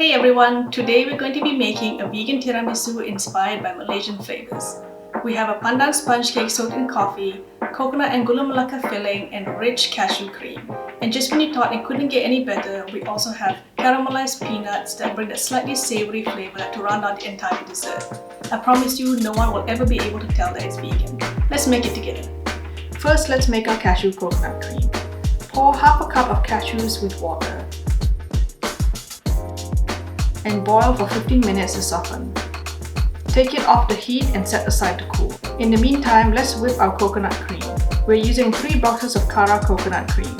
Hey everyone, today we're going to be making a vegan tiramisu inspired by Malaysian flavors. We have a pandan sponge cake soaked in coffee, coconut and Gula Melaka filling, and rich cashew cream. And just when you thought it couldn't get any better, we also have caramelized peanuts that bring a slightly savory flavor to round out the entire dessert. I promise you, no one will ever be able to tell that it's vegan. Let's make it together. First, let's make our cashew coconut cream. Pour half a cup of cashews with water and boil for 15 minutes to soften. Take it off the heat and set aside to cool. In the meantime, let's whip our coconut cream. We're using 3 boxes of Cara coconut cream.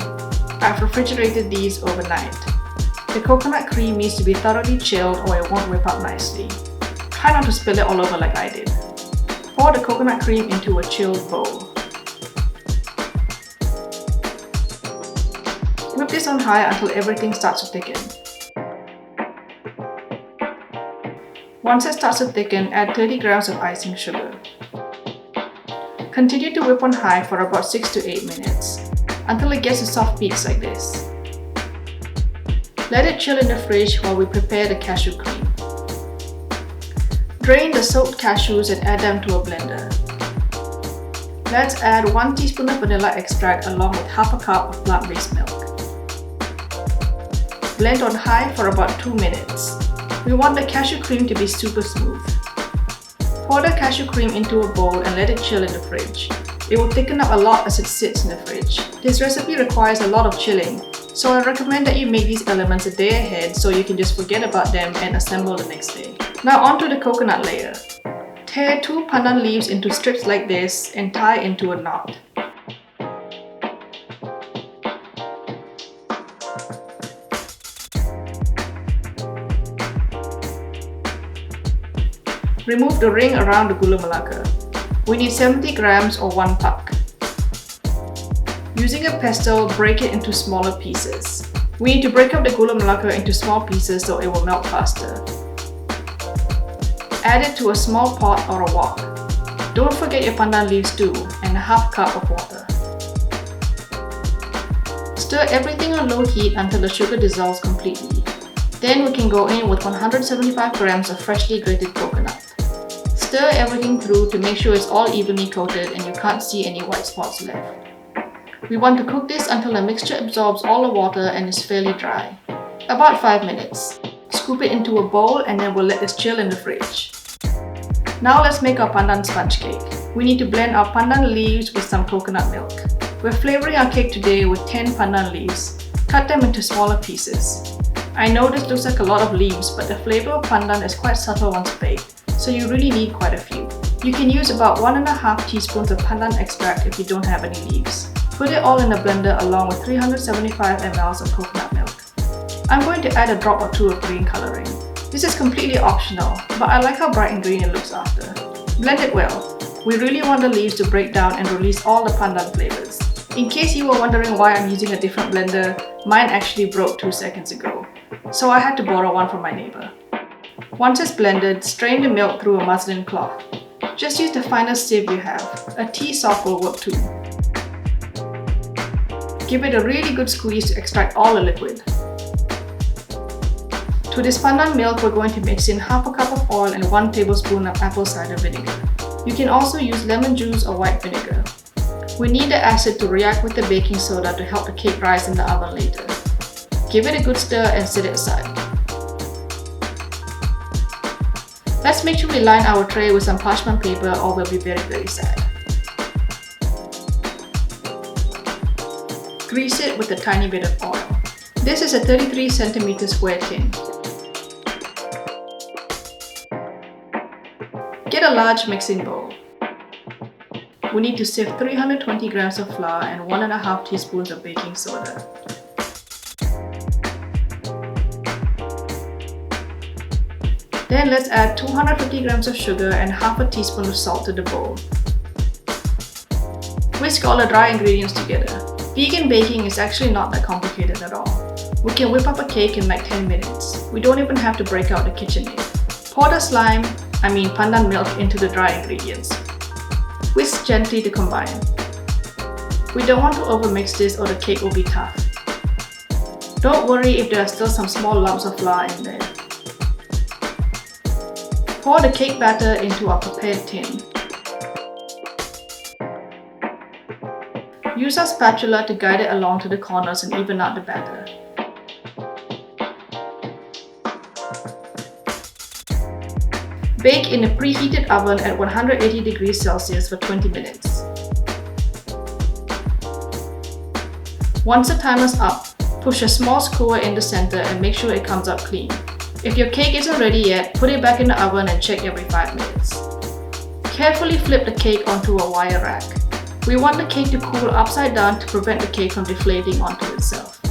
I've refrigerated these overnight. The coconut cream needs to be thoroughly chilled or it won't whip up nicely. Try not to spill it all over like I did. Pour the coconut cream into a chilled bowl. Whip this on high until everything starts to thicken. Once it starts to thicken, add 30 grams of icing sugar. Continue to whip on high for about 6 to 8 minutes, until it gets to soft peaks like this. Let it chill in the fridge while we prepare the cashew cream. Drain the soaked cashews and add them to a blender. Let's add 1 teaspoon of vanilla extract along with half a cup of plant-based milk. Blend on high for about 2 minutes. We want the cashew cream to be super smooth. Pour the cashew cream into a bowl and let it chill in the fridge. It will thicken up a lot as it sits in the fridge. This recipe requires a lot of chilling, so I recommend that you make these elements a day ahead so you can just forget about them and assemble the next day. Now onto the coconut layer. Tear 2 pandan leaves into strips like this and tie into a knot. Remove the ring around the Gula Melaka. We need 70 grams or 1 puck. Using a pestle, break it into smaller pieces. We need to break up the Gula Melaka into small pieces so it will melt faster. Add it to a small pot or a wok. Don't forget your pandan leaves too, and a half cup of water. Stir everything on low heat until the sugar dissolves completely. Then we can go in with 175 grams of freshly grated coconut. Stir everything through to make sure it's all evenly coated and you can't see any white spots left. We want to cook this until the mixture absorbs all the water and is fairly dry. About 5 minutes. Scoop it into a bowl and then we'll let this chill in the fridge. Now let's make our pandan sponge cake. We need to blend our pandan leaves with some coconut milk. We're flavoring our cake today with 10 pandan leaves. Cut them into smaller pieces. I know this looks like a lot of leaves, but the flavor of pandan is quite subtle once baked, so you really need quite a few. You can use about 1.5 teaspoons of pandan extract if you don't have any leaves. Put it all in a blender along with 375 ml of coconut milk. I'm going to add a drop or 2 of green coloring. This is completely optional, but I like how bright and green it looks after. Blend it well. We really want the leaves to break down and release all the pandan flavors. In case you were wondering why I'm using a different blender, mine actually broke 2 seconds ago, so I had to borrow one from my neighbor. Once it's blended, strain the milk through a muslin cloth. Just use the finest sieve you have. A tea sock will work too. Give it a really good squeeze to extract all the liquid. To this pandan milk, we're going to mix in half a cup of oil and 1 tablespoon of apple cider vinegar. You can also use lemon juice or white vinegar. We need the acid to react with the baking soda to help the cake rise in the oven later. Give it a good stir and set it aside. Let's make sure we line our tray with some parchment paper or we'll be very sad. Grease it with a tiny bit of oil. This is a 33 cm square tin. Get a large mixing bowl. We need to sift 320 grams of flour and 1.5 teaspoons of baking soda. Then let's add 250 grams of sugar and half a teaspoon of salt to the bowl. Whisk all the dry ingredients together. Vegan baking is actually not that complicated at all. We can whip up a cake in like 10 minutes. We don't even have to break out the KitchenAid. Pour the pandan milk into the dry ingredients. Whisk gently to combine. We don't want to overmix this or the cake will be tough. Don't worry if there are still some small lumps of flour in there. Pour the cake batter into our prepared tin. Use our spatula to guide it along to the corners and even out the batter. Bake in a preheated oven at 180 degrees Celsius for 20 minutes. Once the timer's up, push a small skewer in the center and make sure it comes out clean. If your cake isn't ready yet, put it back in the oven and check every 5 minutes. Carefully flip the cake onto a wire rack. We want the cake to cool upside down to prevent the cake from deflating onto itself.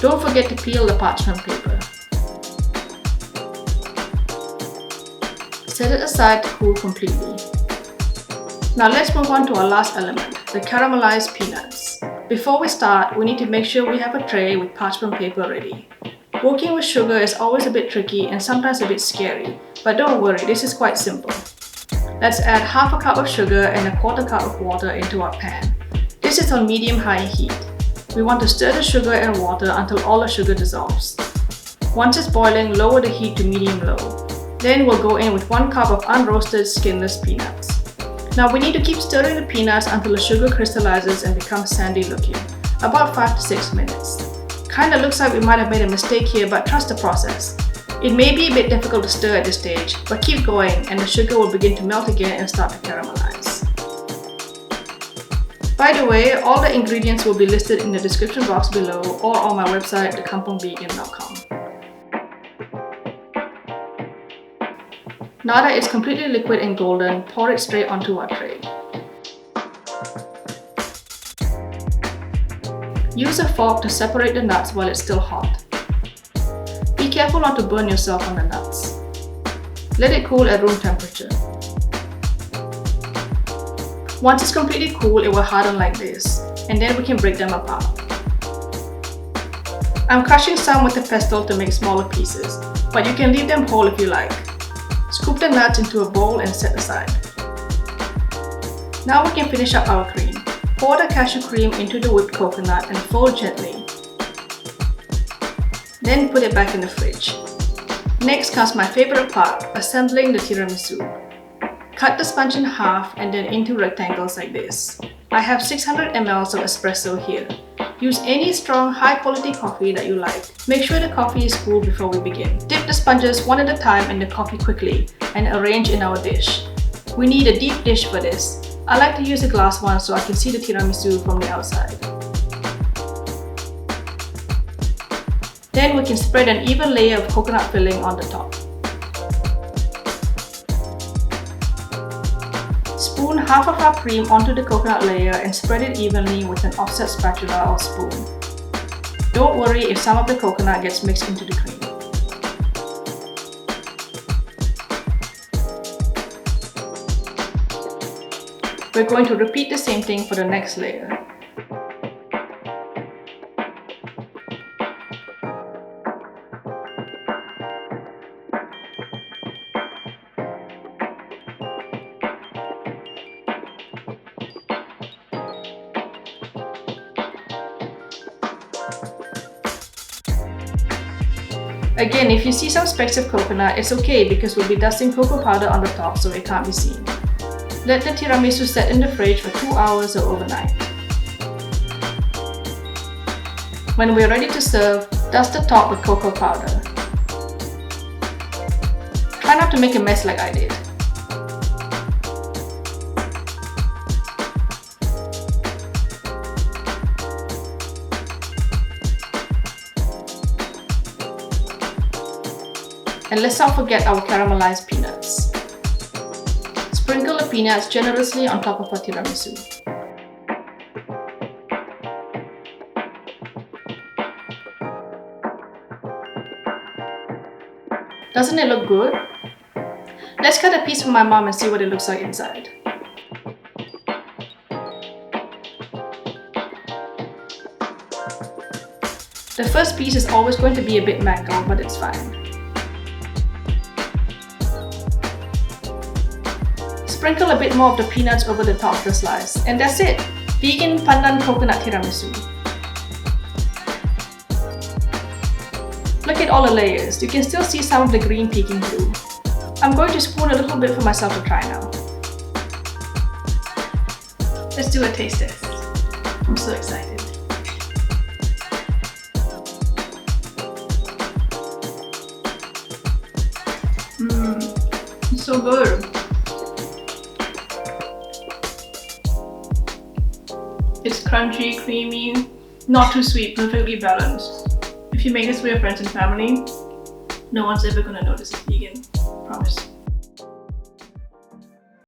Don't forget to peel the parchment paper. Set it aside to cool completely. Now let's move on to our last element, the caramelized peanuts. Before we start, we need to make sure we have a tray with parchment paper ready. Working with sugar is always a bit tricky and sometimes a bit scary, but don't worry, this is quite simple. Let's add half a cup of sugar and a quarter cup of water into our pan. This is on medium-high heat. We want to stir the sugar and water until all the sugar dissolves. Once it's boiling, lower the heat to medium-low. Then we'll go in with 1 cup of unroasted skinless peanuts. Now we need to keep stirring the peanuts until the sugar crystallizes and becomes sandy looking, about 5 to 6 minutes. Kinda looks like we might have made a mistake here, but trust the process. It may be a bit difficult to stir at this stage, but keep going and the sugar will begin to melt again and start to caramelize. By the way, all the ingredients will be listed in the description box below or on my website, thekampongvegan.com. Now that it's completely liquid and golden, pour it straight onto our tray. Use a fork to separate the nuts while it's still hot. Be careful not to burn yourself on the nuts. Let it cool at room temperature. Once it's completely cool, it will harden like this, and then we can break them apart. I'm crushing some with a pestle to make smaller pieces, but you can leave them whole if you like. Scoop the nuts into a bowl and set aside. Now we can finish up our cream. Pour the cashew cream into the whipped coconut and fold gently. Then put it back in the fridge. Next comes my favorite part, assembling the tiramisu. Cut the sponge in half and then into rectangles like this. I have 600 ml of espresso here. Use any strong, high-quality coffee that you like. Make sure the coffee is cool before we begin. Dip the sponges one at a time in the coffee quickly and arrange in our dish. We need a deep dish for this. I like to use a glass one so I can see the tiramisu from the outside. Then we can spread an even layer of coconut filling on the top. Spoon half of our cream onto the coconut layer and spread it evenly with an offset spatula or spoon. Don't worry if some of the coconut gets mixed into the cream. We're going to repeat the same thing for the next layer. Again, if you see some specks of coconut, it's okay because we'll be dusting cocoa powder on the top so it can't be seen. Let the tiramisu set in the fridge for 2 hours or overnight. When we're ready to serve, dust the top with cocoa powder. Try not to make a mess like I did. And let's not forget our caramelized peanuts. Sprinkle the peanuts generously on top of our tiramisu. Doesn't it look good? Let's cut a piece for my mom and see what it looks like inside. The first piece is always going to be a bit mangled, but it's fine. Sprinkle a bit more of the peanuts over the top of the slice, and that's it! Vegan Pandan coconut tiramisu. look at all the layers. You can still see some of the green peeking through. I'm going to spoon a little bit for myself to try now. Let's do a taste test. I'm so excited. It's so good. It's crunchy, creamy, not too sweet, perfectly balanced. If you make this for your friends and family, no one's ever gonna notice it's vegan. Promise.